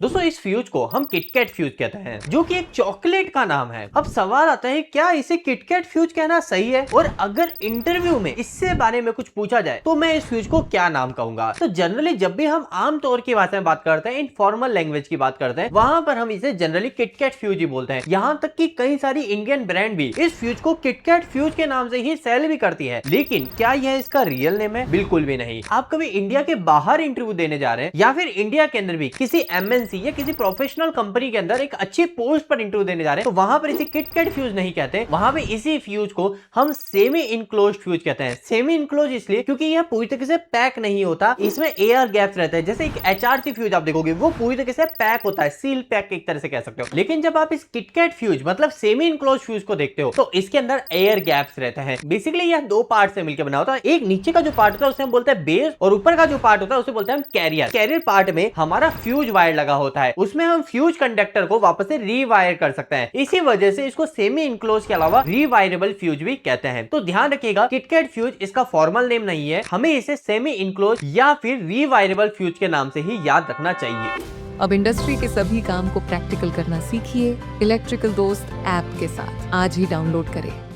दोस्तों इस फ्यूज को हम किटकैट फ्यूज कहते हैं, जो कि एक चॉकलेट का नाम है। अब सवाल आता है, क्या इसे किटकैट फ्यूज कहना सही है? और अगर इंटरव्यू में इससे बारे में कुछ पूछा जाए तो मैं इस फ्यूज को क्या नाम कहूंगा? तो जनरली जब भी हम आम तौर की भाषा में बात करते हैं, इनफॉर्मल लैंग्वेज की बात करते हैं, वहां पर हम इसे जनरली किटकैट फ्यूज ही बोलते हैं। यहाँ तक कि कई सारी इंडियन ब्रांड भी इस फ्यूज को किटकैट फ्यूज के नाम से ही सेल भी करती है। लेकिन क्या यह इसका रियल नेम है? बिल्कुल भी नहीं। आप कभी इंडिया के बाहर इंटरव्यू देने जा रहे हैं या फिर इंडिया के अंदर भी किसी एमएनसी या किसी प्रोफेशनल कंपनी के अंदर एक अच्छी पोस्ट पर इंटरव्यू देने जा रहे हैं, तो वहां पर इसे किटकैट फ्यूज नहीं कहते। वहां पे इसी फ्यूज को हम सेमी इनक्लोज्ड फ्यूज कहते हैं। सेमी इनक्लोज इसलिए क्योंकि यह पूरी तरीके से पैक नहीं होता, इसमें एयर गैप्स रहते हैं। जैसे एक एचआरसी फ्यूज आप देखोगे वो पूरी तरीके से पैक होता है, सील पैक एक तरह से कह सकते हो। लेकिन जब आप इस किटकैट फ्यूज मतलब सेमी इनक्लोज फ्यूज को देखते हो तो इसके अंदर एयर गैप्स रहते हैं। बेसिकली यह दो पार्ट से मिलकर बना होता है। एक नीचे का जो पार्ट होता है उसे हम बोलते हैं बेस, और ऊपर का जो पार्ट होता है उसे बोलते हैं कैरियर। कैरियर पार्ट में हमारा फ्यूज वायर लगा होता है, उसमें हम फ्यूज कंडक्टर को वापस से रीवायर कर सकते हैं। इसी वजह से इसको सेमी इनक्लोज के अलावा रीवायरेबल फ्यूज भी कहते हैं। तो ध्यान रखिएगा, किटकैट फ्यूज इसका फॉर्मल नेम नहीं है, हमें इसे सेमी इनक्लोज या फिर रीवायरेबल फ्यूज के नाम से ही याद रखना चाहिए। अब इंडस्ट्री के सभी काम को प्रैक्टिकल करना सीखिए इलेक्ट्रिकल दोस्त ऐप के साथ। आज ही डाउनलोड करें।